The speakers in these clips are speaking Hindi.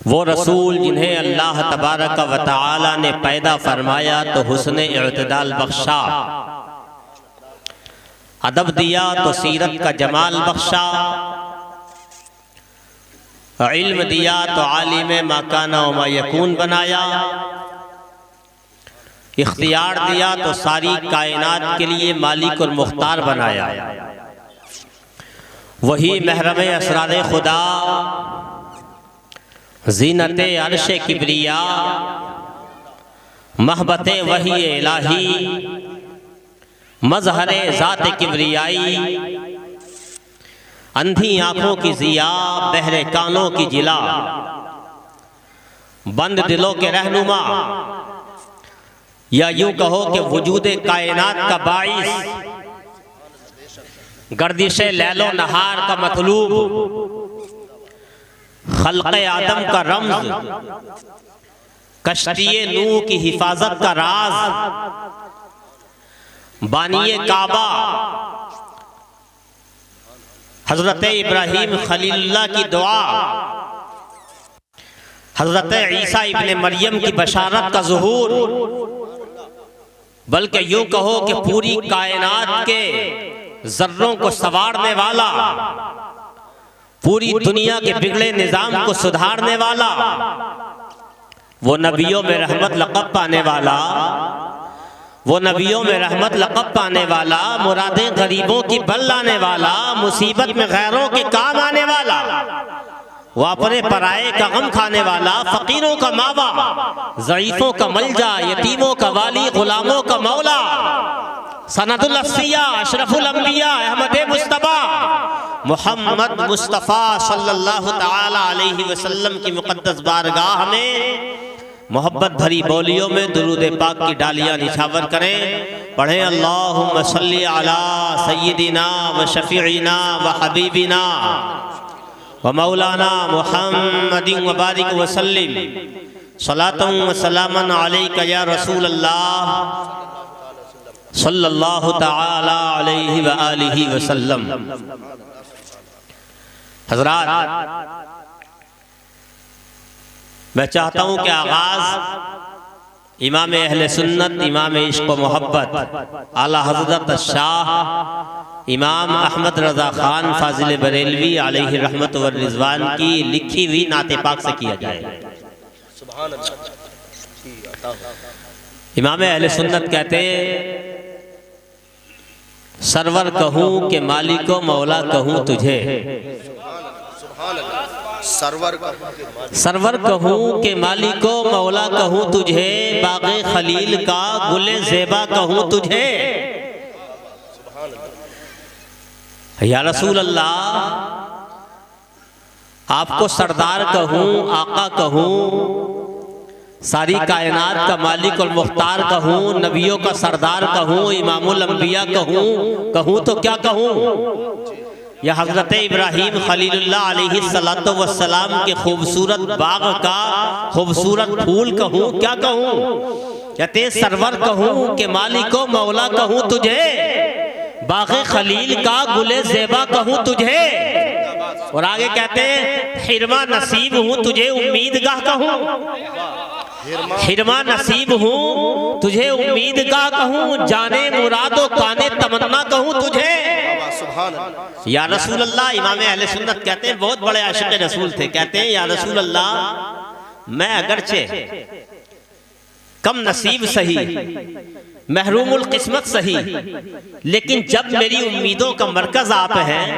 वो रसूल जिन्हें अल्लाह तबारक व तआला ने पैदा फरमाया तो हुस्न इत्तिदाल बख्शा, अदब दिया तो सीरत का जमाल बख्शा, इल्म दिया तो आलिम मा काना व मा यकून बनाया, इख्तियार दिया तो सारी कायनात के लिए मालिक और मुख्तार बनाया। वही महरम असरार खुदा, ज़ीनत अर्श किब्रिया, महबत वही इलाही, मजहर ज़ात किब्रियाई, अंधी आँखों की ज़िया, बहरे कानों की जिला, बंद दिलों के रहनुमा, या यूं कहो कि वजूद कायनात का बाइस, गर्दिश लैलो नहार का मतलूब, खल्क़े आदम का रम्ज, कश्तिये नूह की हिफाजत का राज, बानिये काबा हजरत इब्राहीम खलीलुल्लाह की दुआ, हजरत ईसा इब्ने मरियम की बशारत का ज़ुहूर, बल्कि यूं कहो कि पूरी कायनात के जर्रों को संवारने वाला, पूरी दुनिया के बिगड़े निजाम को सुधारने वाला, वो नबियों में रहमत लक़ब पाने वाला, वो नबियों में रहमत लक़ब पाने वाला, मुरादें गरीबों की बल लाने वाला, मुसीबत में गैरों के काम आने वाला, वो अपने पराये का गम खाने वाला, फकीरों का मावा, ज़ईफों का मलजा, यतीमों का वाली, गुलामों का मौला, सनदुल अस्फिया, अशरफुल अंबिया, अहमद मुस्तफ़ा मुहम्मद मुस्तफ़ा सल्लल्लाहु तआला अलैहि वसल्लम की मुक़द्दस बारगाह में मोहब्बत भरी बोलियों में दुरूद पाक की डालियाँ निछावर करें। पढ़ें अल्लाहुम्मा सल्ली अला सय्यिदिना व शफ़ीइना व हबीबिना व मौलाना मुहम्मदिन व बारिक व सल्लिम सलातन व सलामन अलैका या रसूल अल्लाह सल्लल्लाहु तआला अलैहि व आलिहि व सल्लम। हज़रात, मैं चाहता हूँ कि आगाज़ इमाम अहले सुन्नत, इमाम इश्क़ व मोहब्बत आला हज़रत शाह इमाम अहमद रज़ा ख़ान फ़ाज़िल बरेलवी अलैहि रहमत व रिज़वान की लिखी हुई नाते पाक से किया जाए। इमाम अहले सुन्नत कहते हैं, सरवर कहूँ कि मालिको मौला कहूँ तुझे, सरवर कहूँ के मालिको मौला कहूँ तुझे, बाग़े खलील का गुले ज़ेबा कहूँ तुझे। या रसूल अल्लाह, आपको सरदार कहूँ, आका कहूँ, सारी कायनात का मालिक और मुख्तार कहूँ, नबियों का सरदार कहूँ, इमामुल अंबिया कहूँ तो क्या कहूँ? या हज़रत इब्राहीम खलीलुल्लाह अलैहि सलातो वस्सलाम के खूबसूरत बाग का खूबसूरत फूल कहूँ, क्या कहूँ? कहते सरवर कहूँ कि मालिको मौला कहूँ तुझे, बाग़े खलील का गुले ज़ेबा कहूँ तुझे। और आगे कहते हैं, हिरमा नसीब हूँ तुझे उम्मीदगाह कहूँ, हिरमा नसीब हूँ तुझे उम्मीदगाह कहूँ, जाने मुरादो काने तमन्ना कहूँ तुझे। या रसूल अल्लाह, इमाम अहले सुन्नत कहते हैं, बहुत बड़े आशिक़ रसूल थे, कहते हैं या रसूल अल्लाह, मैं अगरचे कम नसीब सही, महरूमुल किस्मत सही, लेकिन जब मेरी उम्मीदों का मरकज आप हैं,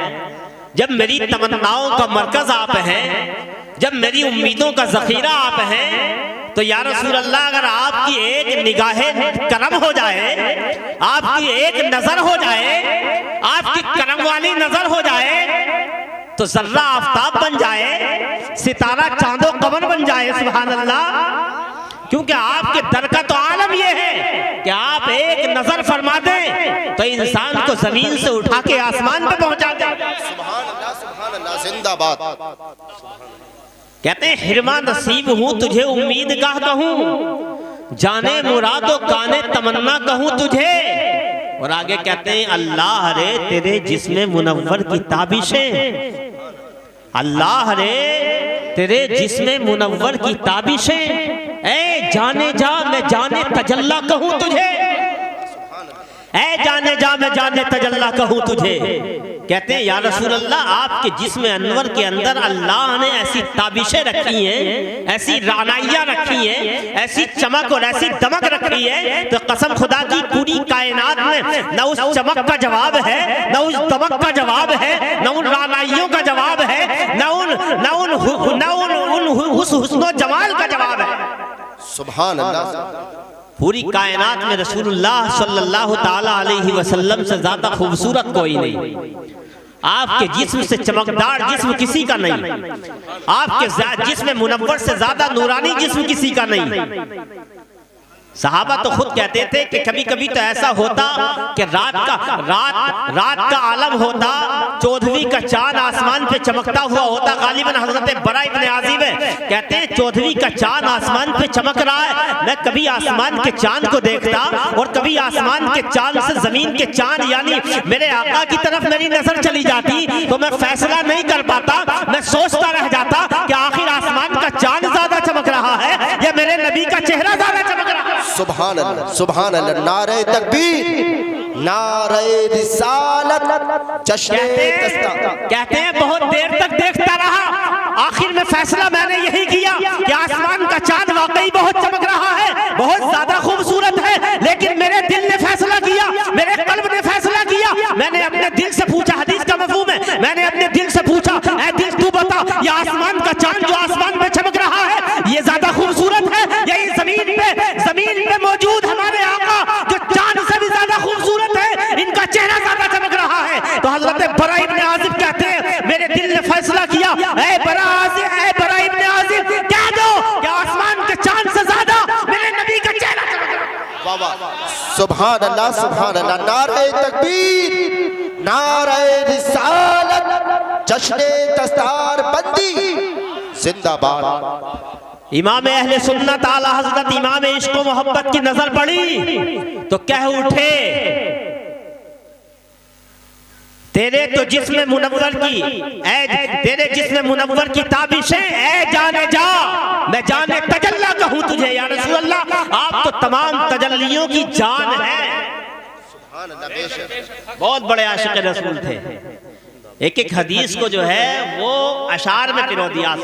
जब मेरी तमन्नाओं का मरकज आप हैं, जब मेरी उम्मीदों का ज़ख़ीरा आप हैं, तो या रसूल अल्लाह, अगर आपकी एक निगाहे करम हो जाए, आपकी एक नजर हो जाए, आपकी करम वाली नजर हो जाए, तो जर्रा आफताब बन जाए, सितारा चांदो कमर बन जाए। सुभान अल्लाह। क्योंकि आपके दर का तो आलम यह है कि आप एक नजर फरमा दें तो इंसान को जमीन से उठा के आसमान पे पहुंचा दें। सुभान अल्लाह, सुभान अल्लाह, जिंदाबाद। कहते हैं, हिरमा नसीब हूँ तुझे उम्मीदगाह कहूँ, जाने मुरादो काने तमन्ना कहूँ तुझे। और आगे कहते हैं, अल्लाह रे तेरे जिस्मे मुनव्वर की ताबिशें, अल्लाह रे तेरे जिस्म मुनव्वर की ताबिशें, ऐ जाने जा मैं जाने तजल्ला कहूँ तुझे, ऐ जाने जा मैं जाने तजल्ला कहूँ तुझे। कहते हैं या रसूल अल्लाह, आपके जिस्म अनवर के अंदर अल्लाह ने ऐसी ताबिशें रखी हैं, ऐसी रानाइयाँ रखी हैं, ऐसी चमक और ऐसी दमक रखी है, तो कसम खुदा की पूरी कायनात में न उस चमक का जवाब है, न उस दमक का जवाब है, न उन रानाइयों का जवाब है, न उन हुस्न जमाल का जवाब है। सुभान अल्लाह। पूरी कायनात में रसूलुल्लाह सल्लल्लाहु ताला अलैहि वसल्लम से ज्यादा खूबसूरत कोई नहीं। आपके जिस्म से चमकदार जिस्म किसी का नहीं, आपके जिस्म मुनव्वर से ज्यादा नूरानी जिस्म किसी का नहीं। सहाबा तो खुद कहते थे कि कभी कभी तो ऐसा होता कि रात का आलम होता, 14वीं का चांद आसमान पे चमकता हुआ होता। गालिबन हजरत बरा इब्न आज़िब कहते हैं 14वीं का चांद आसमान पे चमक रहा है, मैं कभी आसमान के चांद को देखता और कभी आसमान के चांद से जमीन के चांद यानी मेरे आका की तरफ मेरी नजर चली जाती तो मैं फैसला नहीं कर पाता, मैं सोचता रह जाता कि आखिर आसमान का चांद ज्यादा चमक रहा है या मेरे नबी का चेहरा ज्यादा चमक रहा है। सुभान अल्लाह, सुभान अल्लाह। नारे तकबीर, नारे रिसालत, जश्न तस्ता। कहते हैं बहुत देर तक देखता रहा, आखिर में फैसला मैंने यही किया कि आसमान का चांद वाकई बहुत चमक रहा है, बहुत ज्यादा खूबसूरत है, लेकिन मेरे दिल ने फैसला किया, मेरे कल्ब ने फैसला किया। मैंने अपने दिल से पूछा, हदीस का मफहूम है, मैंने अपने दिल से पूछा, ऐ दिल तू बता, ये आसमान का चांद जो आसमान में चमक रहा है ये ज्यादा खूबसूरत है या ये जमीन पे मौजूद हमारे आका जो चांद से भी ज्यादा खूबसूरत है, इनका चेहरा ज्यादा चमक रहा है। तो हजरत बरा इब्न आज़िब कहते हैं मेरे दिल ने फैसला किया, ऐ बरा इब्न आज़िब कह दो कि आसमान के चांद से ज्यादा मेरे नबी का चेहरा चमक रहा है। सुभान अल्लाह, सुभान अल्लाह। नारे तकबीर, नारे रिसालत, जश्न दस्तार बंदी जिंदाबाद। इमाम अहले सुन्नत आला हजरत इमाम इश्क व मोहब्बत की नजर पड़ी तो कह उठे, तेरे तो जिस्म मुनव्वर की, तेरे जिस्म मुनव्वर की ताबिशें, ऐ जाने जा मैं जाने तजल्ला कहूँ तुझे। या रसूल अल्लाह, आप तो तमाम तजल्लियों की जान है। बहुत बड़े आशिक रसूल थे। एक एक हदीस को जो है वो अशार में पिरो दिया।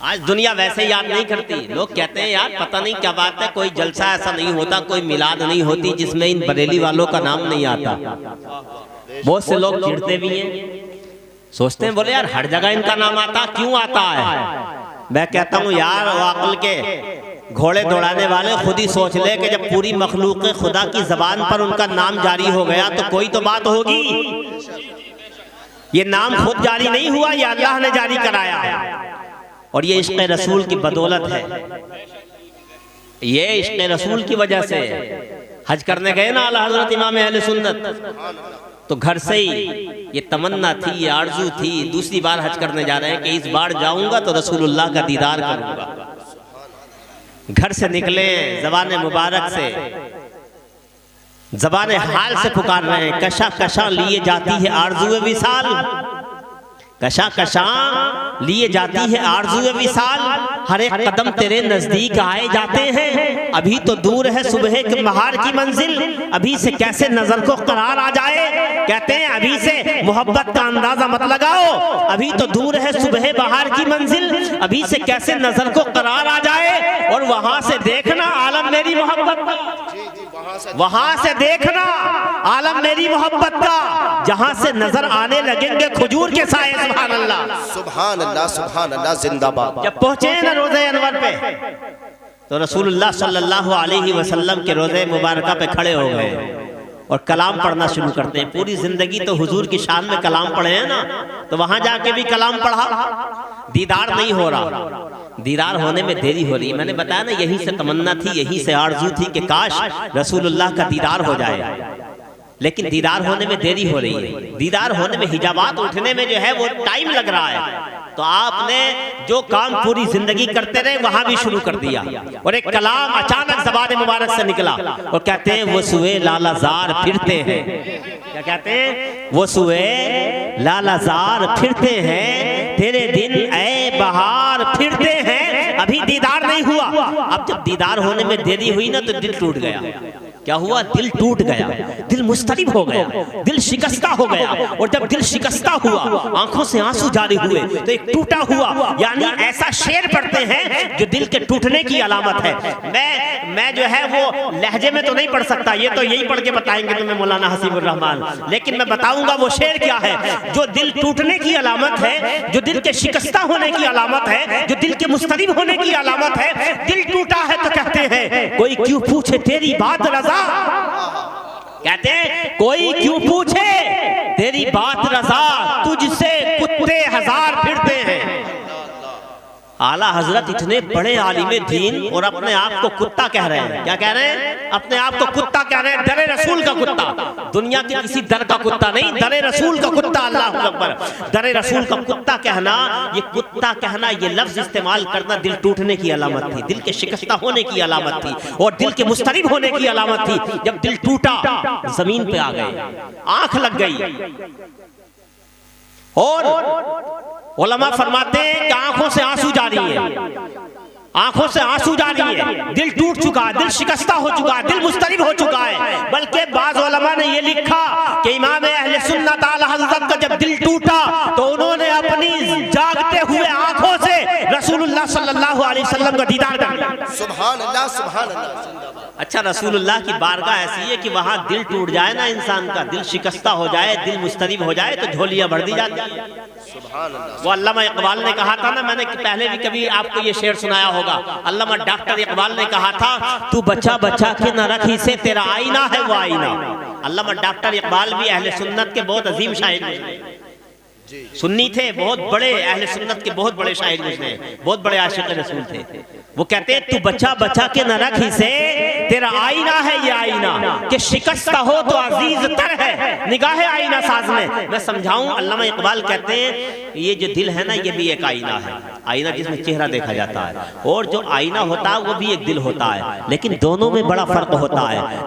आज दुनिया वैसे याद नहीं करती। लोग कहते हैं यार पता नहीं क्या बात है, कोई जलसा ऐसा नहीं होता, कोई मिलाद नहीं होती जिसमें इन बरेली वालों का नाम नहीं आता। बहुत से लोग चिढ़ते भी हैं, सोचते हैं बोले यार हर जगह इनका नाम आता, क्यों आता है। मैं कहता हूँ यार वो अक्ल के घोड़े दौड़ाने वाले खुद ही सोच ले कि जब पूरी मखलूक खुदा की जबान पर उनका नाम जारी हो गया तो कोई तो बात होगी। ये नाम खुद जारी नहीं हुआ, ये अल्लाह ने जारी कराया और ये इश्क़ रसूल की बदौलत है। ये इश्क़ रसूल की वजह से हज करने गए ना आला हजरत इमाम अहले सुन्नत, तो घर से ही ये तमन्ना थी, ये आरज़ू थी, दूसरी बार हज करने जा रहे हैं कि इस बार जाऊंगा तो रसूलुल्लाह का दीदार करूंगा। घर से निकले, ज़बान मुबारक से, ज़बान हाल से पुकार रहे हैं, कशा कशा लिए जाती है आरज़ू विसाल, कशा कशा लिए जाती है आरज़ू विसाल, हर एक कदम तेरे नजदीक आए जाते हैं। अभी तो दूर है सुबह के बहार की मंजिल, अभी से कैसे नजर को करार आ जाए। कहते हैं अभी से मोहब्बत का अंदाजा मत लगाओ, अभी तो दूर है सुबह बहार की मंजिल, अभी से कैसे नजर को करार आ जाए। और वहां से देखना आलम मेरी मोहब्बत का, वहां से देखना आलम मेरी मोहब्बत का, जहां से नजर आने लगेंगे खजूर के साए। सुभान अल्लाह, सुभान अल्लाह, सुभान अल्लाह, जिंदाबाद। जब पहुंचे ना रोज़े अनवर पे तो रसूलुल्लाह सल्लल्लाहु अलैहि वसल्लम के रोज़े मुबारका पे खड़े हो गए और कलाम पढ़ना शुरू करते हैं। पूरी जिंदगी तो हुजूर की शान में कलाम पढ़े हैं ना, तो वहां जाके भी कलाम पढ़ा। दीदार नहीं हो रहा, दीदार होने में देरी हो रही। मैंने बताया ना यही से तमन्ना थी, यही से आरज़ू थी कि काश रसूलुल्लाह का दीदार हो जाए, लेकिन दीदार होने में देरी हो रही है। दीदार होने में, हिजाबात उठने में जो है वो टाइम लग रहा है। तो आपने जो काम पूरी जिंदगी करते रहे वहां भी शुरू कर दिया और एक कलाम अचानक ज़बान मुबारक से निकला और कहते हैं वो सुए लालाजार फिरते हैं। क्या कहते हैं? वो सुए लालाजार फिरते हैं, तेरे दिन ऐ बहार फिरते हैं, अभी दीदार नहीं हुआ। अब जब दीदार होने में देरी हुई ना तो दिल टूट गया। क्या हुआ? दिल टूट गया, दिल मुस्तरिब हो गया, दिल शिकस्ता हो गया। और जब दिल शिकस्ता हुआ, आंखों से आंसू जारी हुए तो एक टूटा हुआ, यानी ऐसा शेर पढ़ते हैं जो दिल के टूटने की अलामत है। मैं जो है वो लहजे में तो नहीं पढ़ सकता, ये तो यही पढ़ के बताएंगे तुम्हें मौलाना हसीबुर रहमान, लेकिन मैं बताऊंगा वो शेर क्या है जो दिल टूटने की अलामत है, जो दिल के शिकस्ता होने की अलामत है, जो दिल के मुस्तरिब होने की अलामत है। दिल टूटा है तो कहते हैं कोई क्यों पूछे तेरी बात रजा, कहते हैं कोई क्यों पूछे तेरी बात रजा, तुझसे कुत्ते हजार फिरते हैं। आला हजरत इतने बड़े आलिमे दीन और अपने आप को कुत्ता कह रहे हैं। क्या कह रहे हैं? अपने आप को कुत्ता कह रहे हैं, दरे रसूल का कुत्ता, दुनिया के किसी दर का कुत्ता नहीं, दरे रसूल का कुत्ता। अल्लाह अकबर। दरे रसूल का कुत्ता कहना, ये कुत्ता कहना, ये लफ्ज इस्तेमाल करना दिल टूटने की अलामत थी, दिल के शिकस्ता होने की अलामत थी और दिल के मुस्तरिब होने की अलामत थी। जब दिल टूटा, जमीन पे आ गए, आंख लग गई। और उलमा फरमाते हैं कि आंखों से आंसू जारी है, आंखों से आंसू जारी है, दिल टूट चुका है, दिल शिकस्ता हो चुका है, दिल मुस्तरिब हो चुका है। बल्कि बाज़ उलमा ने यह लिखा कि इमाम अहले सुन्नत आला हज़रत का जब दिल टूटा तो उन्होंने अपनी जागते हुए आंखों से रसूलुल्लाह सल्लल्लाहु अलैहि वसल्लम का दीदार कर लिया। सुभान अल्लाह, सुभान अल्लाह। अच्छा, रसूलुल्लाह की बारगाह ऐसी है कि वहां दिल टूट जाए ना इंसान का, दिल शिकस्ता हो जाए, दिल मुस्तरिब हो जाए तो झोलियां भर दी जाती है। वो अल्लामा इकबाल ने कहा था ना, मैंने पहले भी कभी आपको ये शेर सुनाया होगा। अल्लामा डॉक्टर इकबाल ने कहा था, तू बच्चा बच्चा के न रखी से तेरा आईना है वो आईना। अल्लामा डॉक्टर इकबाल भी अहले सुन्नत के बहुत अजीम शायर सुन्नी थे, बहुत बड़े अहले सुन्नत के बहुत बड़े शायर गुजरे, बहुत बड़े आशिक रसूल थे। वो कहते हैं तू बच्चा बच्चा के न रखी से तेरा आईना है ये आईना, कि शिकस्ता हो तो अजीज तर है निगाह आईना साज में। मैं समझाऊं, अल्लामा इकबाल कहते हैं ये जो दिल है ना ये भी एक आईना है, आईना जिसमें चेहरा देखा जाता है, और जो आईना होता है वो भी एक दिल होता है, लेकिन दोनों में बड़ा फर्क होता है।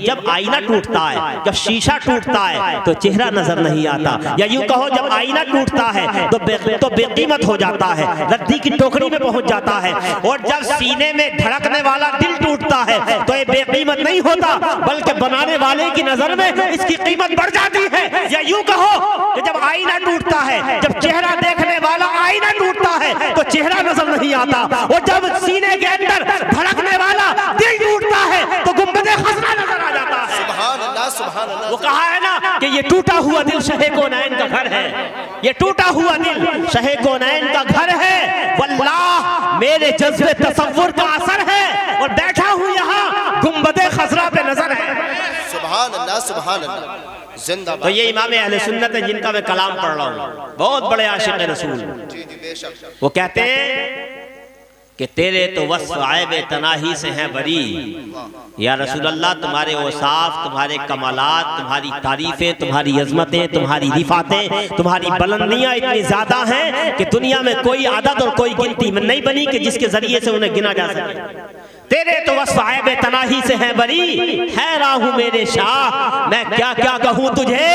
जब आईना टूटता है, जब शीशा टूटता है तो चेहरा नजर नहीं आता, या यूं कहो जब आईना टूटता है तो बेकीमत हो जाता है, रद्दी की टोकरी में पहुंच जाता है। और जब सीने में धड़कने वाला दिल टूटता है तो ये बेकीमत नहीं होता, बल्कि बनाने वाले की नजर में इसकी कीमत बढ़ जाती है। या यूं कहो कि जब आईना टूटता है, जब चेहरा देखने वाला आईना टूटता है तो चेहरा नजर नहीं आता, और जब सीने के अंदर धड़कने वाला दिल टूटता है तो गुंबदे खजरा नजर आ जाता है। सुभान अल्लाह, सुभान अल्लाह। वो कहा है ना कि ये टूटा हुआ दिल शहे कोनैन का घर है, ये टूटा हुआ दिल शहे कोनैन का घर है। वल्लाह मेरे जज्बे तसव्वुर का असर है, और बैठा हूं यहाँ गुंबदे खजरा पे नजर है। सुभान अल्लाह, सुभान अल्लाह, जिंदाबाद। तो ये इमाम अहले सुन्नत है जिनका मैं कलाम पढ़ रहा हूँ, बहुत बड़े आशिक रसूल। वो कहते हैं कि तेरे तो वस्फ आयब तनाही से हैं बरी, या रसूल अल्लाह तुम्हारे औसाफ, तुम्हारे कमालात, तुम्हारी तारीफें, तुम्हारी अजमतें, तुम्हारी रिफातें, तुम्हारी बुलंदियां इतनी ज्यादा हैं कि दुनिया में कोई आदत और कोई गिनती नहीं बनी कि जिसके जरिए से उन्हें गिना जा सके। तेरे तो वस्फ आयब तनाही से हैं बरी, हैरान हूं मेरे शाह मैं क्या क्या कहूं तुझे।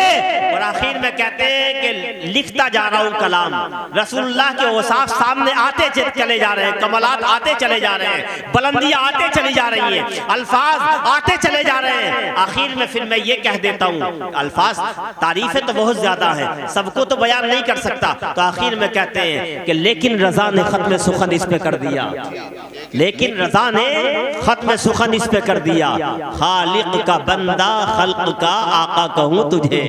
और आखिर में कहते हैं कि लिखता जा रहा हूं कलाम, रसूलुल्लाह के औसाफ सामने आते चले जा रहे हैं, कमालात आते चले जा रहे हैं, बुलंदियां आते चली जा रही हैं, अल्फाज आते चले जा रहे हैं। आखिर में फिर मैं ये कह देता हूँ, अल्फाज तारीफें तो बहुत ज्यादा हैं, सबको तो बयान नहीं कर सकता, तो आखिर में कहते हैं कि लेकिन रजा ने खत्म सुखन इस पे कर दिया, लेकिन रजा ने खत्म सुखन इस पे कर दिया। खालिक का बंदा खल्क का आका कहूँ तुझे,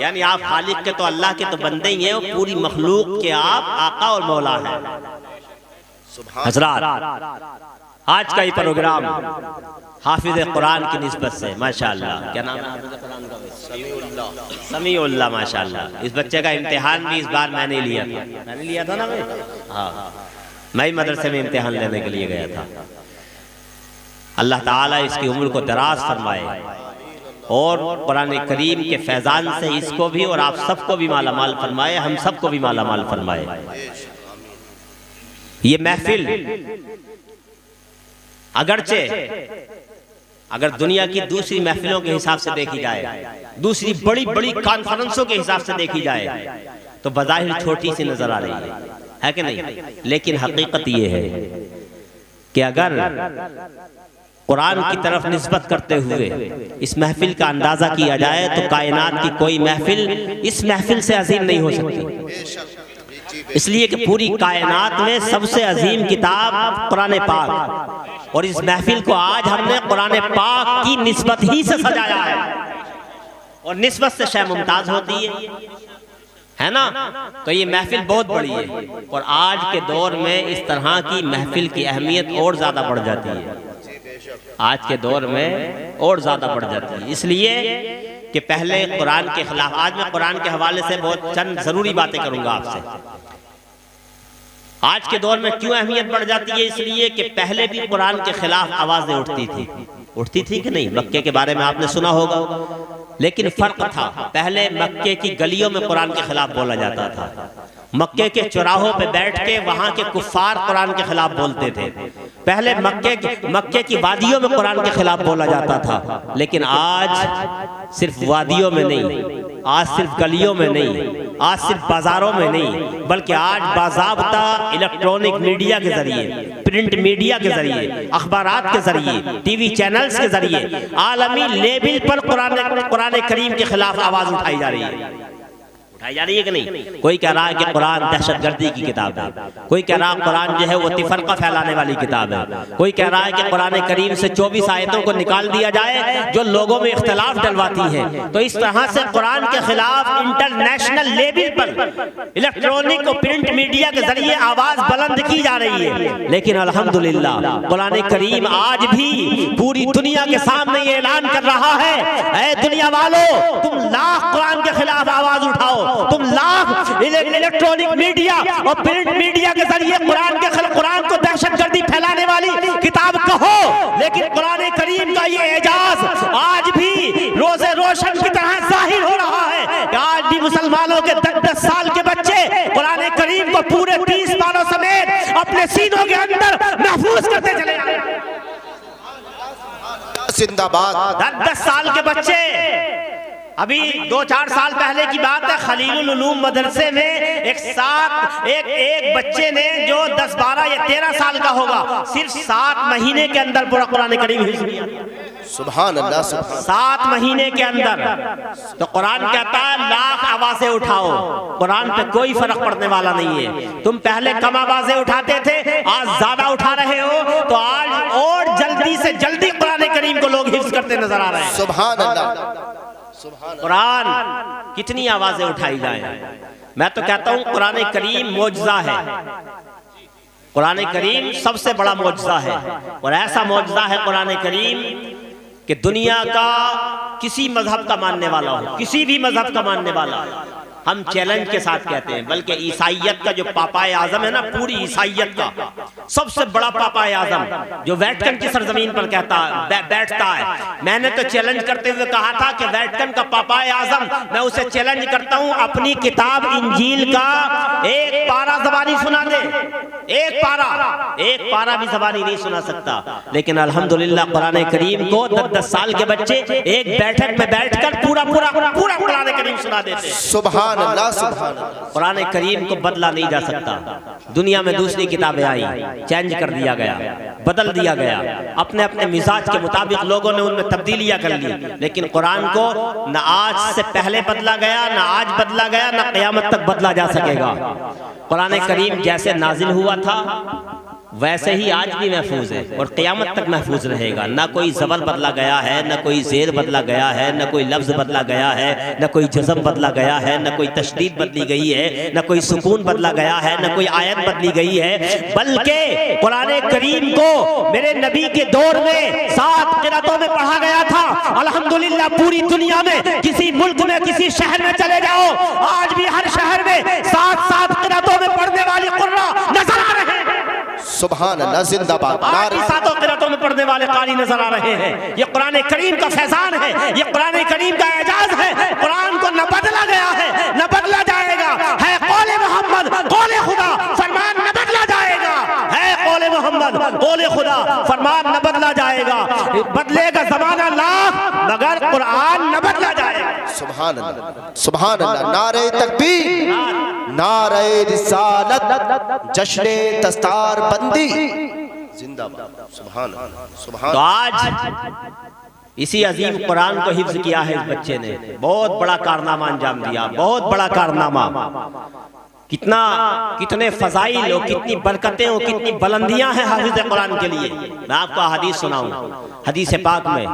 यानी आप खालिक के तो अल्लाह के तो बंदे ही हैं, पूरी मखलूक के आप आका और मौला हैं। हज़रात आज का ये प्रोग्राम हाफिज कुरान की निस्बत से माशाअल्लाह, क्या नाम है हाफिज कुरान का? समीउल्लाह माशाअल्लाह। इस बच्चे का इम्तिहान भी इस बार मैंने लिया था ना मैं, हाँ मैं मदरसे में इम्तिहान लेने के लिए गया था। अल्लाह ताला इसकी उम्र को दराज फरमाए और कुरान करीम के फैजान से इसको भी और आप सबको भी माला माल फरमाए, हम सबको भी माला माल फरमाए। ये महफिल अगरचे अगर दुनिया की दूसरी महफिलों के हिसाब से देखी जाए, दूसरी बड़ी बड़ी कॉन्फ्रेंसों के हिसाब से देखी जाए, तो बज़ाहिर छोटी सी नजर आ रही है कि नहीं, लेकिन हकीकत ये है कि अगर कुरान की तरफ निस्बत करते हुए इस महफिल का अंदाजा किया जाए तो कायनात की कोई महफिल इस महफिल से अजीम नहीं हो सकती। इसलिए कि पूरी कायनात में सबसे अजीम किताब कुरान पाक, और इस महफिल को आज हमने कुरान पाक की निस्बत ही से सजाया है, और निस्बत से शय मुमताज होती है ना। तो ये महफिल बहुत बड़ी है, और आज के दौर में इस तरह की महफिल की अहमियत और ज्यादा बढ़ जाती है, आज के दौर में और ज्यादा बढ़ जाती है। इसलिए कि पहले कुरान के खिलाफ, आज मैं कुरान के हवाले से बहुत चंद जरूरी बातें करूंगा आपसे। आज के दौर में क्यों अहमियत बढ़ जाती है, इसलिए कि पहले भी कुरान के खिलाफ आवाजें उठती थी कि नहीं। मक्के के बारे में आपने सुना होगा, लेकिन फर्क था, पहले मक्के की गलियों में कुरान के खिलाफ बोला जाता था, मक्के के चौराहों पे बैठ के वहां के कुफ्फार कुरान के खिलाफ बोलते थे। पहले मक्के की वादियों में कुरान के खिलाफ बोला जाता था, लेकिन आज सिर्फ वादियों में नहीं, आज सिर्फ गलियों में नहीं, आज सिर्फ बाजारों में नहीं, बल्कि आज बाज़ाब्ता इलेक्ट्रॉनिक मीडिया के जरिए, प्रिंट मीडिया के जरिए, अखबारात के जरिए, टीवी चैनल्स के जरिए आलमी लेवल पर कुरान करीम के खिलाफ आवाज उठाई जा रही है कि नहीं। कोई कह रहा है कि कुरान दहशतगर्दी की किताब है, कोई कह रहा है कुरान जो है वो तिफरका फैलाने वाली किताब है, कोई कह रहा है कि कुरान करीम से 24 आयतों को निकाल दिया जाए जो लोगों में इख्तिलाफ डलवाती हैं। तो इस तरह से कुरान के खिलाफ इंटरनेशनल लेवल पर इलेक्ट्रॉनिक और प्रिंट मीडिया के जरिए आवाज बुलंद की जा रही है। लेकिन अल्हम्दुलिल्लाह कुरान करीम आज भी पूरी दुनिया के सामने ये ऐलान कर रहा है, ऐ दुनिया वालों, तुम लाख कुरान के खिलाफ आवाज उठाओ, तुम लाख इलेक्ट्रॉनिक मीडिया और प्रिंट मीडिया के जरिए कुरान को दहशतगर्दी फैलाने वाली किताब कहो, लेकिन कुरान करीम का ये एजाज आज भी रोजे रोशन की तरह जाहिर हो रहा है। आज भी मुसलमानों के 10-10 साल के बच्चे कुरान करीम को पूरे 30 पारों समेत अपने सीनों के अंदर महफूज करते चले आ रहे हैं। जिंदाबाद। 10-10 साल के बच्चे, अभी 2-4 साल पहले की बात है, खलीलुल उलूम मदरसे में एक बच्चे ने जो 10, 12 या 13 साल का होगा, सिर्फ 7 महीने के अंदर पूरा कुरान करीम हिफ्ज़ किया। सुभान अल्लाह। 7 महीने के अंदर। तो कुरान कहता है लाख आवाजें उठाओ, कुरान पे कोई फर्क पड़ने वाला नहीं है। तुम पहले कम आवाजें उठाते थे, आज ज्यादा उठा रहे हो, तो आज और जल्दी से जल्दी कुरान करीम को लोग हिफ्ज़ करते नजर आ रहे हैं। सुभान अल्लाह। कुरान कितनी आवाजें उठाई जाए। मैं तो कहता हूं कुरान करीम मौजज़ा है, कुरान करीम सबसे बड़ा मौजज़ा है, और ऐसा मौजज़ा है कुरान करीम कि दुनिया का किसी मजहब का मानने वाला हो, किसी भी मजहब का मानने वाला, हम चैलेंज के साथ कहते हैं, बल्कि ईसाइयत का जो पापाए आजम है ना, पूरी ईसाइयत का सबसे बड़ा पापाए आजम जो वेटिकन की सरजमीन पर बैठता है, मैंने तो चैलेंज करते हुए कहा था कि वेटिकन का पापाए आजम, मैं उसे चैलेंज करता हूं, अपनी किताब इंजील का एक पारा ज़बानी सुना दे, एक पारा भी ज़बानी नहीं सुना सकता। लेकिन अल्हम्दुलिल्लाह कुरान करीम को 10-10 साल के बच्चे एक बैठक में बैठकर पूरा कुरान करीम सुना देते। सुभान अल्लाह, सुभान अल्लाह। कुरान करीम को बदला नहीं जा सकता। दुनिया में दूसरी किताबें आई, चेंज कर दिया गया, बदल दिया गया, अपने अपने मिजाज के मुताबिक लोगों ने उनमें तब्दीलियां कर ली, लेकिन कुरान को न आज से पहले बदला गया, न आज बदला गया, न क़यामत तक बदला जा सकेगा। कुरान करीम जैसे नाजिल हुआ था वैसे ही आज भी महफूज है और क़यामत तक महफूज रहेगा। ना कोई ज़बर बदला गया है, न कोई ज़ेर बदला गया है, न कोई लफ्ज़ बदला गया है, न कोई जज़म बदला गया है, न कोई तशदीद बदली गई है, न कोई सुकून बदला गया है, न कोई आयत बदली गई है, बल्कि कुरान करीम को मेरे नबी के दौर में 7 क़िरातों में पढ़ा गया था। अल्हम्दुलिल्लाह पूरी दुनिया में किसी मुल्क में, किसी शहर में चले जाओ, आज भी हर शहर में 7 क़िरातों में पढ़ने वाले कुर्रा नजर आ रहे हैं। सुभान अल्लाह, जिंदाबाद। आज भी 7 क़िरातों में पढ़ने वाले कारी नजर आ रहे हैं। ये कुरान करीम का फैजान है, ये कुरान करीम का एजाज है। कुरान को न बदला गया है, न बदला जाएगा। है कौले मोहम्मद, कौले खुदा, फरमान न बदला जाएगा। है कौले मोहम्मद, मोहम्मद कौले खुदा, फरमान न बदला जाएगा, बदलेगा जमाना लाख मगर कुरान न बदला जाएगा। सुभान अल्लाह, सुभान अल्लाह। नारे तकबीर, नारे रिसालत, जश्ने दस्तार बंदी जिंदाबाद। सुभान अल्लाह, सुभान। तो आज इसी अजीम कुरान को हिफ्ज किया है इस बच्चे ने, बहुत बड़ा कारनामा अंजाम दिया, बहुत बड़ा कारनामा। कितने फजाइल हो, कितनी बरकतें हो, कितनी बुलंदियां हैं हाफिज कुरान के लिए। मैं आपको हदीस सुनाऊं, हदीस पाक में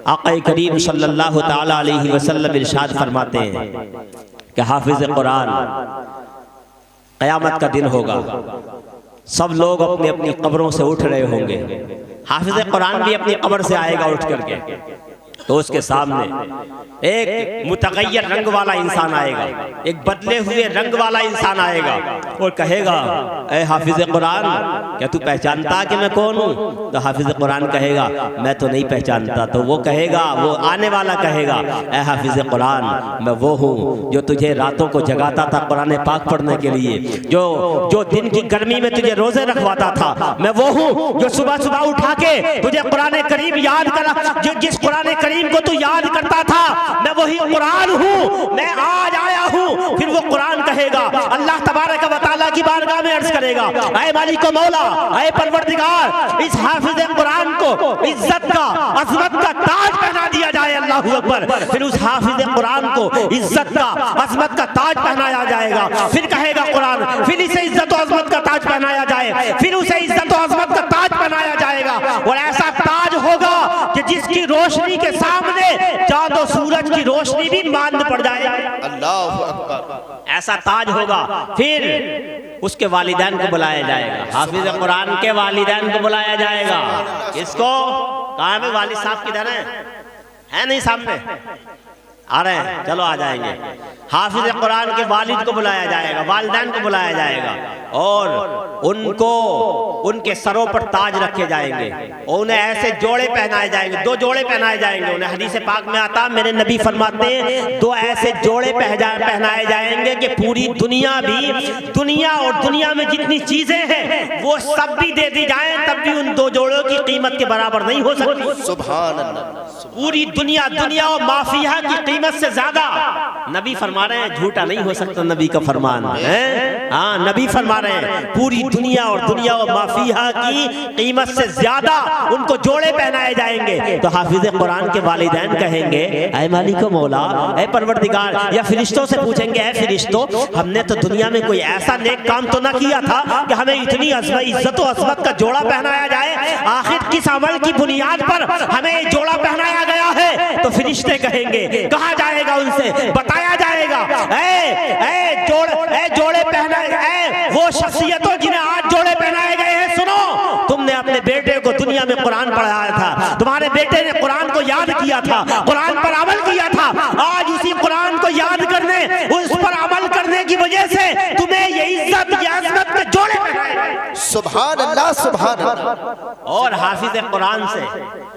आका करीम सल्लल्लाहु ताला अलैहि वसल्लम इरशाद फरमाते हैं कि हाफिज कुरान क़यामत का दिन होगा, सब लोग अपनी अपनी कब्रों से उठ रहे होंगे, हाफिज कुरान भी अपनी कब्र से आएगा उठ करके, तो उसके सामने एक मुतगय्यर रंग वाला इंसान आएगा, एक बदले हुए रंग वाला इंसान आएगा और कहेगा, ए हाफिज कुरान, क्या तू पहचानता कि मैं कौन हूँ? तो हाफिज कुरान कहेगा, मैं तो नहीं पहचानता। तो वो कहेगा, वो आने वाला कहेगा, ए हाफिज कुरान, मैं वो हूँ जो तुझे रातों को जगाता था कुरान पाक पढ़ने के लिए, जो दिन की गर्मी में तुझे रोजे रखवाता था, मैं वो हूँ जो सुबह सुबह उठा के तुझे कुरान करीम याद करा, जिस कुरान करीम को तू याद करता था, मैं वही कुरान हूँ, मैं आज आया हूँ। फिर वो कुरान कहेगा, अल्लाह तबारक व तआला की बारगाह में अर्ज करेगा, ऐ मालिक मौला, ऐ परवरदिगार, इस हाफिज कुरान को इज्जत का, अजमत का ताज पहना दिया जाए। अल्लाहू अकबर। फिर उस हाफिज कुरान को इज्जत का, अजमत का ताज पहनाया जाएगा। फिर कहेगा कुरान, फिर इसे इज्जत और अजमत का ताज पहनाया जाए, फिर उसे इज्जत और अजमत का ताज पहनाया जाएगा। और ऐसा ताज होगा कि जिसकी रोशनी के सामने चांद और सूरज की रोशनी भी मांद पड़ जाए। अल्लाह अकबर। ऐसा ताज होगा। फिर उसके वालिदैन को बुलाया जाएगा, हाफिज कुरान के वालिदैन को बुलाया जाएगा। किसको? कहाँ में वालिद साहब किधर है नहीं सामने? आ रहे हैं, चलो आ जाएंगे। हाफिज कुरान के वालिद को बुलाया जाएगा, वालिदैन को बुलाया जाएगा और उनको उनके सरों पर ताज रखे जाएंगे और उन्हें ऐसे जोड़े पहनाए जाएंगे, 2 जोड़े पहनाए जाएंगे। उन्हें हदीस पाक में आता, मेरे नबी फरमाते हैं, 2 ऐसे जोड़े पहनाए जाएंगे कि पूरी दुनिया और दुनिया में जितनी चीजें हैं वो सब भी दे दी जाए, तब भी उन 2 जोड़ों की कीमत के बराबर नहीं हो सकती। सुभान अल्लाह। पूरी दुनिया और माफिया की कीमत से ज्यादा। नबी फरमा रहे हैं, झूठा नहीं हो सकता नबी का फरमान है। हाँ, नबी फरमा रहे हैं, पूरी दुनिया और माफिया की कीमत से ज्यादा उनको जोड़े पहनाए जाएंगे। तो हाफिज कुरान के वालिदैन कहेंगे, ऐ मालिक मौला, ऐ परवरदिगार, या फरिश्तों से पूछेंगे, ऐ फरिश्तों, हमने तो दुनिया में कोई ऐसा नेक काम तो ना किया था कि हमें इतनी इज्जत और अजमत का जोड़ा पहनाया जाए, आखिर किस अमल की बुनियाद पर हमें जोड़ा पहनाया गया है? तो फरिश्ते कहेंगे, कहा जाएगा उनसे, बताया जाएगा, जोड़े पहनाए, वो शख्सियतों जिन्हें आज जोड़े पहनाए गए हैं, सुनो, तुमने अपने बेटे को दुनिया में कुरान पढ़ाया था, तुम्हारे बेटे ने कुरान को याद किया था, कुरान पर अमल किया था, आज उसी कुरान को याद करने, उस पर अमल करने की वजह से तुम्हें ये इज्जत, ये अज़मत के जोड़े पहनाए। सुभान अल्लाह, सुभान अल्लाह। और हाफिज कुरान से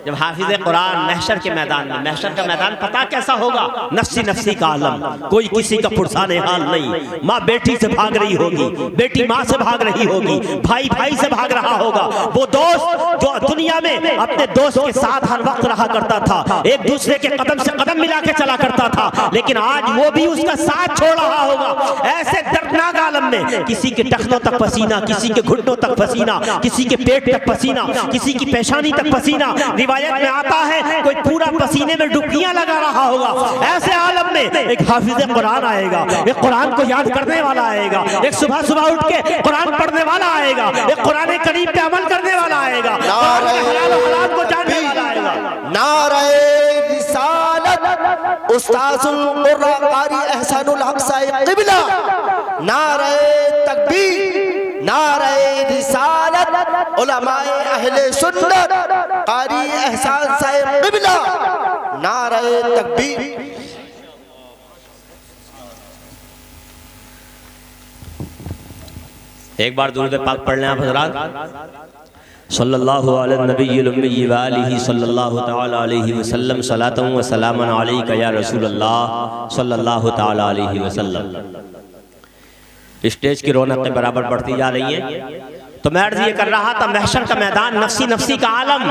जब हाफिज कुरान महशर के मैदान में, महशर का मैदान पता कैसा होगा? नफ्सी नफ्सी का आलम, कोई किसी का पुरसाने हाल नहीं। माँ बेटी से भाग रही होगी, बेटी माँ से भाग रही होगी, भाई भाई से भाग रहा होगा। वो दोस्त जो दुनिया में अपने दोस्त के साथ हर वक्त रहा करता था, एक दूसरे के कदम से कदम मिला के चला करता था, लेकिन आज वो भी उसका साथ छोड़ रहा होगा। ऐसे दर्दनाक आलम में किसी के टखनों तक पसीना, किसी के घुटनों तक पसीना, किसी के पेट तक पसीना, किसी की पेशानी तक पसीना। रिवायत में आता है कोई पूरा पसीने में डुबकियां लगा रहा होगा। ऐसे आलम में एक हाफिज कुरान आएगा, एक कुरान को याद करने वाला आएगा, एक सुबह सुबह उठ के कुरान पढ़ने वाला आएगा, एक कुरान करीम पे अमल करने वाला आएगा, हलाल को जानने वाला आएगा। नारे रिसालत उस्ताजुल कुर्रा कारी एहसानुल हक साहिब क़िबला, नारे तकबीर, नारे रिसालत उलमाए अहले सुन्नत कारी एहसान साहिब क़िबला, नारे तकबीर। एक बार दुरूद पाक पढ़ लें आप हज़रात। सल्लल्लाहु अलैहि नबिय्यिल उम्मी व आलिहि सल्लल्लाहु तआला अलैहि वसल्लम, सलातन व सलामन अलैका या रसूलल्लाह सल्लल्लाहु तआला अलैहि वसल्लम। स्टेज की रौनक के बराबर बढ़ती जा रही है। तो मैं अर्ज ये कर रहा था, महशर का मैदान नफसी नफसी का आलम,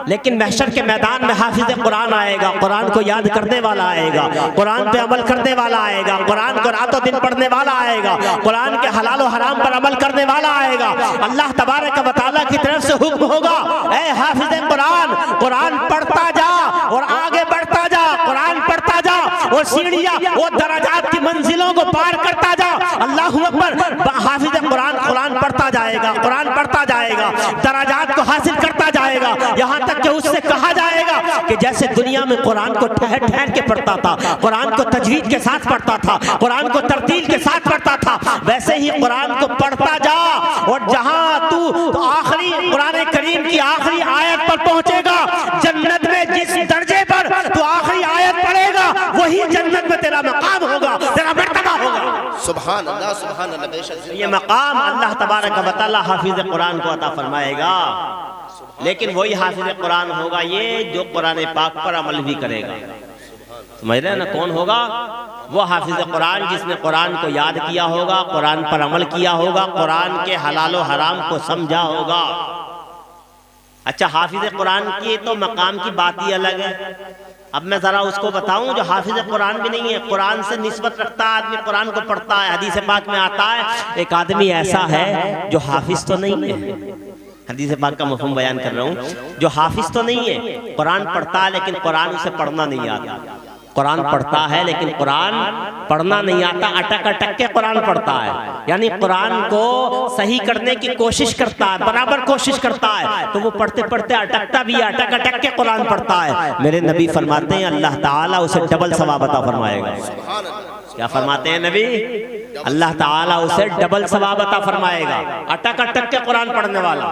लेकिन महशर के मैदान में हाफिज कुरान आएगा, कुरान को याद करने वाला आएगा, कुरान पे अमल करने वाला आएगा, कुरान को रातों दिन पढ़ने वाला आएगा, कुरान के हलाल और हराम पर अमल करने वाला आएगा। अल्लाह तबारक व तआला की तरफ से हुक्म होगा, ऐ हाफिज कुरान, कुरान पढ़ता जा और आगे बढ़ता जा, कुरान पढ़ता जा और सीढ़ियां और दराजात की मंजिलों को पार करता जा। अल्लाहु अकबर। हाफिज कुरान कुरान पढ़ता जाएगा, कुरान पढ़ता जाएगा, दराजात को हासिल करता जाएगा, यहाँ तक कि उससे कहा जाएगा कि जैसे दुनिया में कुरान को ठहर ठहर के पढ़ता था, कुरान को तजवीद के साथ पढ़ता था, कुरान को तरतील के साथ पढ़ता था, वैसे ही कुरान को पढ़ता जा और जहां तू आखिरी कुरान करीम की आखिरी आयत पर पहुंचेगा, जन्नत में जिस दर्जे पर तू आखिरी आयत पढ़ेगा वही जन्नत में तेरा मकाम होगा, तेरा मर्तबा होगा। सुभान अल्लाह, सुभान अल्लाह। बेशक ये मकाम अल्लाह तबारक व तआला हाफिज कुरान को अता फरमाएगा, लेकिन वही हाफिज कुरान होगा ये जो कुरान पाक पर अमल भी करेगा। समझ रहे हैं ना कौन होगा? वो हाफिज कुरान जिसने कुरान को याद किया होगा, कुरान पर अमल किया होगा, कुरान के हलाल और हराम को समझा होगा। अच्छा, हाफिज कुरान की तो मकाम की बात ही अलग है। अब मैं जरा उसको बताऊं जो हाफिज कुरान भी नहीं है, कुरान से निस्बत रखता है, आदमी कुरान को पढ़ता है, हदीस पाक में आता है एक आदमी ऐसा है जो हाफिज तो नहीं है, हदीस पाक का मफहूम बयान कर रहा हूँ, जो हाफिज तो नहीं है, कुरान पढ़ता है लेकिन कुरान उसे पढ़ना नहीं आता, कुरान पढ़ता है लेकिन कुरान पढ़ना नहीं आता, अटक अटक के कुरान पढ़ता है, यानी कुरान को सही करने की कोशिश करता है, बराबर कोशिश करता है, तो वो पढ़ते पढ़ते अटकता भी है, अटक अटक के कुरान पढ़ता है। मेरे नबी फरमाते हैं अल्लाह ताला उसे डबल सवाब अता फरमाएगा। क्या फरमाते हैं नबी? अल्लाह ताला उसे डबल सवाब अता फरमाएगा। अटक अटक के कुरान पढ़ने वाला,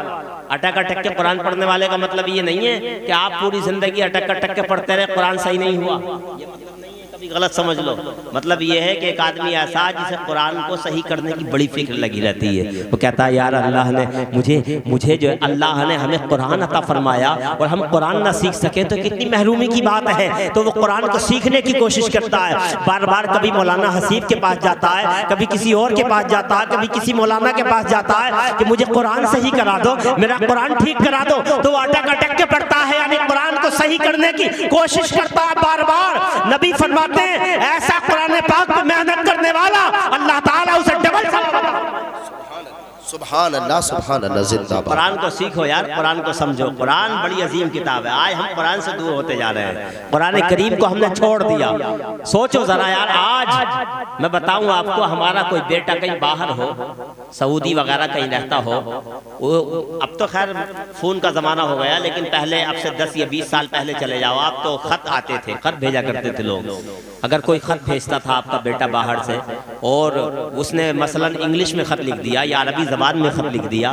अटक अटक के कुरान पढ़ने वाले का मतलब ये नहीं है कि आप पूरी जिंदगी अटक अटक के पढ़ते रहे, कुरान सही नहीं हुआ, ये मतलब नहीं है, कभी गलत समझ लो। मतलब ये है कि एक आदमी ऐसा जिसे कुरान को सही करने की बड़ी फिक्र लगी रहती है, वो कहता है यार अल्लाह ने मुझे जो अल्लाह ने हमें कुरान अता फरमाया और हम कुरान ना सीख सके तो कितनी महरूमी की बात है। तो वो कुरान को सीखने की कोशिश करता है, बार बार कभी मौलाना हसीब के पास जाता है, कभी किसी और के पास जाता है, कभी किसी मौलाना के पास जाता है कि मुझे कुरान सही करा दो, मेरा कुरान ठीक करा दो, तो वो अटक अटक के पढ़ता है, यानी कुरान को सही करने की कोशिश करता है बार बार। नबी फरमाते हैं ऐसा कुरान पाक पे मेहनत करने वाला अल्लाह ताला उसे डबल सुभान अल्लाह, सुभान अल्लाह। जिंदाबाद। कुरान को सीखो यार, कुरान को समझो, कुरान बड़ी अजीम किताब है। आज हम कुरान से दूर होते जा रहे हैं, कुरान करीम को हमने छोड़ दिया। सोचो जरा यार, आज मैं बताऊं आपको, हमारा कोई बेटा कहीं बाहर हो, सऊदी वगैरह कहीं रहता हो, वो अब तो खैर फोन का जमाना हो गया, लेकिन पहले अब से 10 या 20 साल पहले चले जाओ आप, तो खत आते थे, खत भेजा करते थे लोग। अगर कोई खत भेजता था आपका बेटा बाहर से और उसने मसलन इंग्लिश में खत लिख दिया या अरबी ज़बान में खत लिख दिया,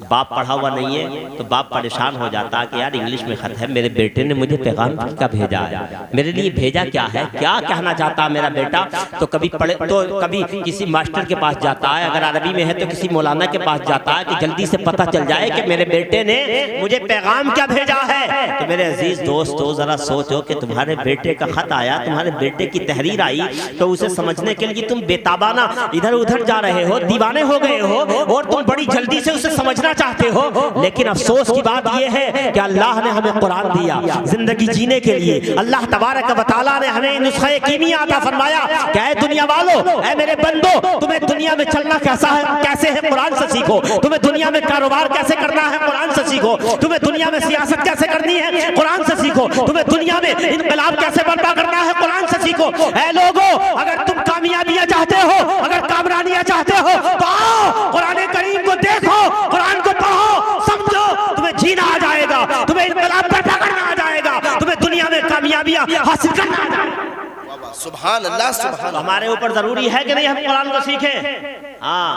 बाप पढ़ा हुआ नहीं है तो बाप परेशान हो जाता कि यार इंग्लिश में खत है, मेरे बेटे ने मुझे पैगाम का भेजा है, मेरे लिए भेजा क्या है, क्या कहना चाहता है मेरा बेटा। तो कभी पढ़े तो कभी किसी मास्टर के पास जाता है, अगर अरबी में है तो किसी मौलाना के पास जाता है कि जल्दी से पता चल जाए कि मेरे बेटे ने मुझे पैगाम क्या भेजा है। तो मेरे अजीज दोस्तों, जरा सोचो कि तुम्हारे बेटे का खत आया, तुम्हारे बेटे की तहरीर आई, तो उसे समझने के लिए तुम बेताबाना इधर उधर जा रहे हो, दीवाने हो गए हो और तुम बड़ी जल्दी से उसे समझना चाहते हो। लेकिन अफसोस की बात यह है कि अल्लाह ने हमें कुरान दिया जिंदगी जीने के लिए। अल्लाह तबारक व तआला ने हमें नुस्खे कीमिया अता फरमाया कि ऐ दुनिया वालों, ऐ मेरे बंदो, तुम्हें दुनिया में चलना कैसा है, कैसे है, कुरान से सीखो। तुम्हें दुनिया में कारोबार कैसे करना है, कुरान से सीखो। तुम्हें दुनिया में सियासत कैसे करनी है, कुरान से सीखो। तुम्हें दुनिया में इनकलाब कैसे बर्पा करना है, कुरान से सीखो। ऐ लोगों, अगर तुम कामयाबियां चाहते हो, अगर कामरानियां चाहते हो, तो आओ कुरान करीम को देखो, कुरान को पढ़ो, समझो, तुम्हें जीना आ जाएगा, तुम्हें इनकलाब बर्पा करना आ जाएगा, तुम्हें दुनिया में कामयाबियां हासिल करना आ जाएगा। सुभान अल्लाह, सुभान। हमारे ऊपर जरूरी है कि नहीं हम कुरान को सीखें। हाँ,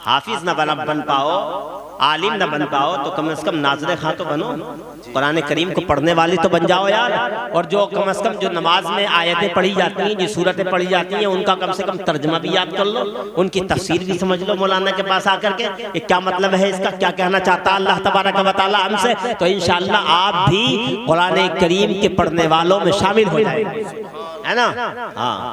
हाफिज न बन पाओ, आलिम न बन पाओ, तो कम से कम नाज़िर खां तो बनो, कुरान करीम को पढ़ने वाली तो बन जाओ यार। और जो कम से कम जो नमाज में आयतें पढ़ी जाती हैं, जो सूरतें पढ़ी जाती हैं, उनका कम से कम तर्जमा भी याद कर लो, उनकी तफसीर भी समझ लो मौलाना के पास आकर के, ये क्या मतलब है इसका, क्या कहना चाहता है अल्लाह तबारक व तआला हमसे। तो इंशाअल्लाह आप भी कुरान करीम के पढ़ने वालों में शामिल हो जाएंगे, है ना। हाँ,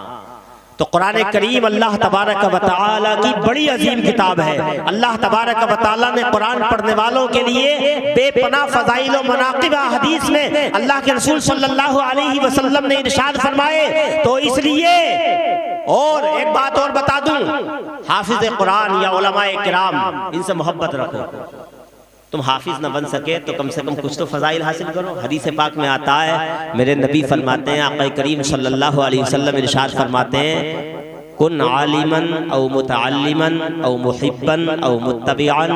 तो कुरान करीम अल्लाह तबारक व तआला की बड़ी अजीम किताब है। अल्लाह तबारक व तआला ने कुरान पढ़ने वालों के लिए बेपनाह फज़ाइल और मनाक़िब हदीस में अल्लाह के रसूल सल्लल्लाहु अलैहि वसल्लम ने इरशाद फरमाए। तो इसलिए और एक बात और बता दूं, हाफिज कुरान या उलमाए किराम इनसे मोहब्बत रखो। तुम हाफिज न बन सके तो कम से कम कुछ तो फजाइल हासिल करो। हदीस पाक में आता है, मेरे नबी फरमाते हैं, आक़ा करीम सल्लल्लाहु अलैहि वसल्लम इरशाद फरमाते हैं, कुन आलिमन औ मुतअल्लिमन औ मुहिब्बन औ मुत्तबिअन।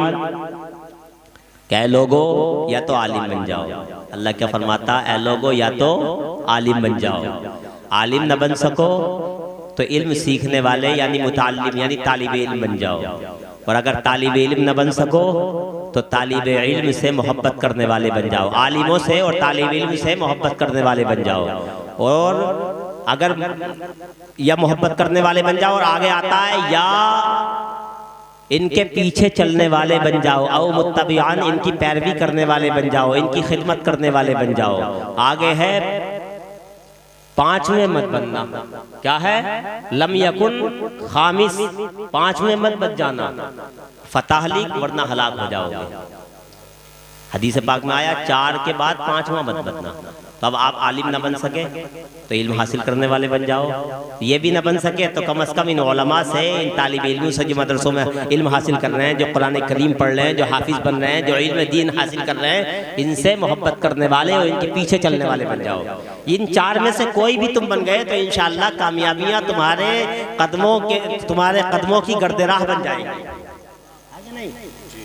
क्या लोगो या तो आलिम बन जाओ। अल्लाह क्या फरमाता है, लोगो या तो आलिम बन जाओ। आलिम न बन सको तो इल्म सीखने वाले यानी मुतअल्लिम यानी तालिब इल्म बन जाओ। और अगर तालिब इल्म न बन सको तो तालिब इल्म से मोहब्बत करने वाले बन जाओ। आलिमों से और तालिब इल्म से मोहब्बत करने वाले बन जाओ। और अगर या मोहब्बत करने वाले बन जाओ, और आगे आता है या इनके पीछे चलने वाले बन जाओ, औ मुत्तबिआन इनकी पैरवी करने वाले बन जाओ, इनकी खिदमत करने वाले बन जाओ। आगे है पांचवें मत बनना। क्या है, लम यकुन खामिस, पांचवें मत बच जाना, फताहलीक वरना हलाक हो जाओगे। हदीस पाक में आया 4 के बाद 5वां मत बनना। तो अब आप आलिम न बन सके तो इल्म हासिल करने वाले बन जाओ। ये भी न बन सके तो कम अज़ कम इन उलमा से, इन तालिब इल्मों से जो मदरसों में इल्म हासिल कर रहे हैं, जो कुरान करीम पढ़ रहे हैं, जो हाफिज बन रहे हैं, जो इल्म दीन हासिल कर रहे हैं, इनसे मोहब्बत करने वाले और इनके पीछे चलने वाले बन जाओ। इन 4 में से कोई भी तुम बन गए तो इंशाअल्लाह कामयाबियाँ तुम्हारे कदमों की गर्दराह बन जाएगी।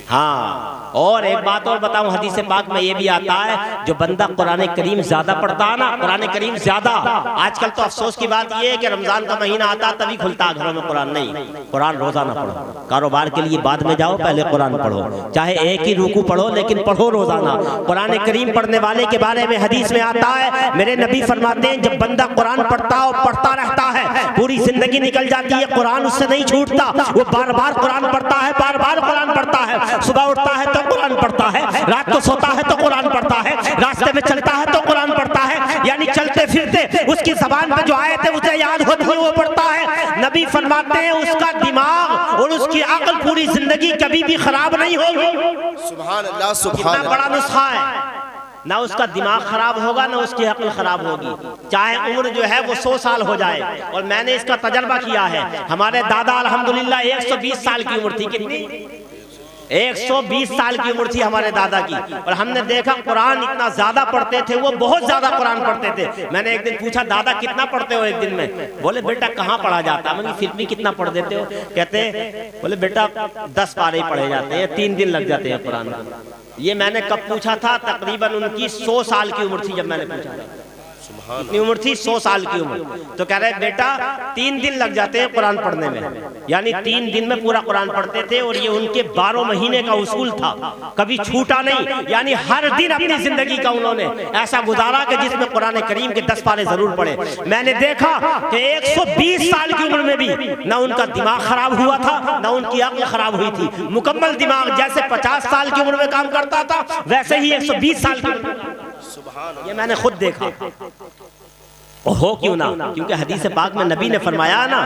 हाँ, और एक बात और बताऊं, हदीस पाक में ये भी आता है, जो बंदा कुरान करीम ज्यादा पढ़ता है ना, कुरान करीम ज्यादा, आजकल तो अफसोस की बात ये है कि रमजान का महीना आता तभी खुलता है घरों में कुरान। नहीं, कुरान रोजाना पढ़ो। कारोबार के लिए बाद में जाओ, पहले कुरान पढ़ो। चाहे एक ही रुकू पढ़ो लेकिन पढ़ो रोजाना। कुरान करीम पढ़ने वाले के बारे में हदीस में आता है, मेरे नबी फरमाते हैं, जब बंदा कुरान पढ़ता और पढ़ता रहता है, पूरी जिंदगी निकल जाती है, कुरान उससे नहीं छूटता। वो बार बार कुरान पढ़ता है, बार बार कुरान पढ़ता है। सुबह उठता है तो कुरान पढ़ता है, रात को सोता है तो कुरान पढ़ता है, रास्ते में चलता है तो कुरान पढ़ता है, यानी चलते फिरते उसकी ज़बान पे जो आयत है उसे याद होती है, वो पढ़ता है। नबी फरमाते हैं उसका दिमाग और उसकी अक्ल पूरी जिंदगी कभी भी खराब नहीं होगी। सुभान अल्लाह, सुभान कितना बड़ा नुस्खा है। ना उसका दिमाग खराब होगा ना उसकी अक्ल खराब होगी, चाहे उम्र जो है वो 100 साल हो जाए। और मैंने इसका तजर्बा किया है। हमारे दादा अल्हम्दुलिल्लाह 120 साल की उम्र थी। कितनी? 120 साल की उम्र थी हमारे दादा की। और हमने देखा कुरान इतना ज्यादा पढ़ते थे, वो बहुत ज्यादा कुरान पढ़ते थे। मैंने एक दिन पूछा, दादा कितना पढ़ते हो एक दिन में? बोले बेटा कहाँ पढ़ा जाता। मैंने फिर भी कितना पढ़ देते हो? कहते बोले बेटा 10 पारे ही पढ़े जाते हैं, 3 दिन लग जाते हैं कुरान। ये मैंने कब पूछा था? तकरीबन उनकी 100 साल की उम्र थी जब मैंने पूछा था। कितनी उम्र थी? 100 साल की उम्र। तो कह रहे बेटा 3 दिन लग जाते हैं कुरान पढ़ने में, यानी 3 दिन में पूरा कुरान पढ़ते थे। और ये उनके 12 महीने का उसूल था, कभी छूटा नहीं। यानी हर दिन अपनी जिंदगी का उन्होंने ऐसा गुजारा कि जिसमें कुरान करीम के 10 पारे जरूर पढ़े। मैंने देखा कि 120 साल की उम्र में भी ना उनका दिमाग खराब हुआ था, ना उनकी अक्ल खराब हुई थी। मुकम्मल दिमाग जैसे 50 साल की उम्र में काम करता था, वैसे ही 120 साल की उम्र। ये मैंने खुद देखा। हो क्यों ना? क्योंकि हदीस पाक में नबी ने फरमाया ना,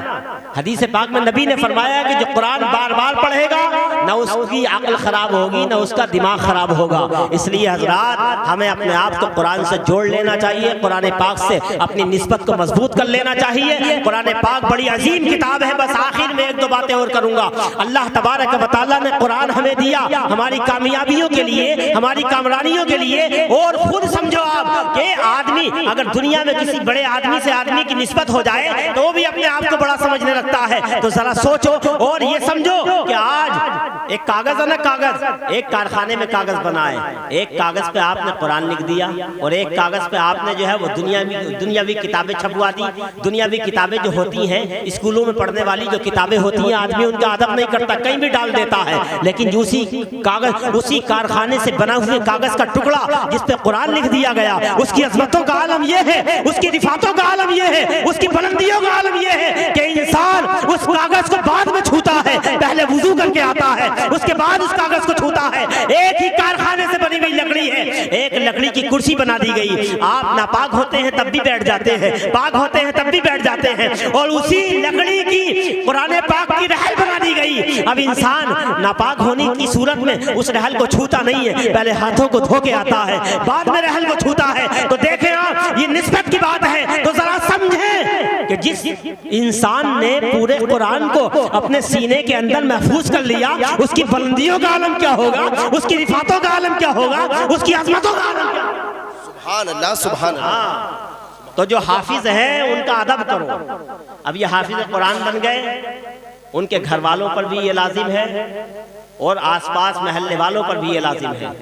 हदीस पाक में नबी ने फरमाया कि जो कुरान बार बार पढ़ेगा ना उसकी अक्ल खराब होगी ना उसका दिमाग खराब होगा। इसलिए हजरात हमें अपने आप को कुरान से जोड़ लेना चाहिए, कुरान पाक से अपनी निस्बत को मजबूत कर लेना चाहिए। कुरान पाक बड़ी अजीम किताब है। बस आखिर में 1-2 बातें और करूंगा। अल्लाह तबारक व तआला ने कुरान हमें दिया हमारी कामयाबियों के लिए, हमारी कामरानियों के लिए। और खुद समझो आप कि आदमी अगर दुनिया में किसी बड़े आदमी से आदमी की निस्बत हो जाए तो भी अपने आप को बड़ा समझने लगता है। तो जरा सोचो और ये समझो कि आज एक कागज है ना, कागज, एक कारखाने में कागज बनाए, एक कागज पे आपने कुरान लिख दिया और एक कागज पे आपने जो है वो दुनियावी किताबें छपवा दी। दुनियावी किताबें जो होती हैं स्कूलों में पढ़ने वाली जो किताबें होती हैं, आदमी उनका अदब नहीं करता, कहीं भी डाल देता है। लेकिन उसी कागज, उसी कारखाने से बना हुए कागज का टुकड़ा जिस पे कुरान लिख दिया गया, उसकी अजमतों का आलम यह है, उसकी रिफातों का आलम यह है, उसकी बुलंदियों का आलम यह है कि इंसान उस कागज को बाद में छूता है, पहले वुजू करके आता है, उसके बाद उस कागज को छूता है। एक ही कारखाने से बनी हुई लकड़ी है, एक लकड़ी की कुर्सी बना दी गई। आप नापाक होते हैं तब भी बैठ जाते हैं, पाक होते हैं तब भी बैठ जाते हैं, और उसी लकड़ी की कुरान पाक की रहल बना दी गई। अब इंसान नापाक होने की सूरत में उस रहल को छूता नहीं है, पहले हाथों को धो के आता है, बाद में रहल को छूता है। तो देखें आप, ये निस्बत की बात है। तो जरा समझें कि जिस इंसान ने पूरे कुरान को अपने सीने के अंदर महफूज कर लिया, उसकी बुलंदियों का आलम क्या होगा, उसकी रिफातों का आलम क्या होगा, उसकी अजमतों का आलम क्या होगा। सुभान अल्लाह, सुभान अल्लाह। तो जो हाफिज है उनका अदब करो। अब ये हाफिज कुरान बन गए, उनके घर वालों पर भी ये लाजिम है और आसपास महल्ले वालों पर भी ये लाजिम है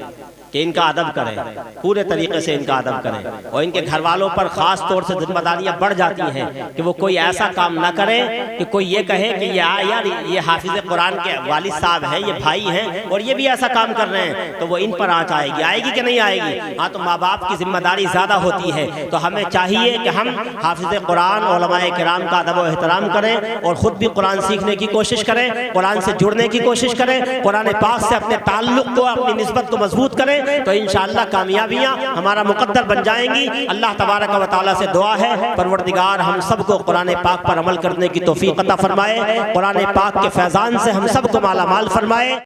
कि इनका अदब करें, पूरे तरीके से इनका अदब करें। और इनके घर वालों पर खास तौर से जिम्मेदारियां बढ़ जाती हैं कि वो कोई ऐसा काम ना करें कि कोई ये कहे कि यार ये हाफिज कुरान के वालिद साहब हैं, ये भाई हैं और ये भी ऐसा काम कर रहे हैं, तो वो इन पर आँच आएगी। आएगी कि नहीं आएगी? हाँ, तो माँ बाप की जिम्मेदारी ज़्यादा होती है। तो हमें चाहिए कि हम हाफिज कुरान और उलमाए किराम का अदब व एहतराम करें और ख़ुद भी कुरान सीखने की कोशिश करें, कुरान से जुड़ने की कोशिश करें, कुरान पाक से अपने ताल्लुक़ को, अपनी निस्बत को मजबूत करें, तो इंशाअल्लाह कामयाबियां हमारा मुकद्दर बन जाएंगी। अल्लाह तबारक व तआला से दुआ है, परवरदिगार हम सबको कुरान पाक पर अमल करने की तौफीक अता फरमाए, कुरान पाक के फैज़ान से हम सबको माला माल फरमाए।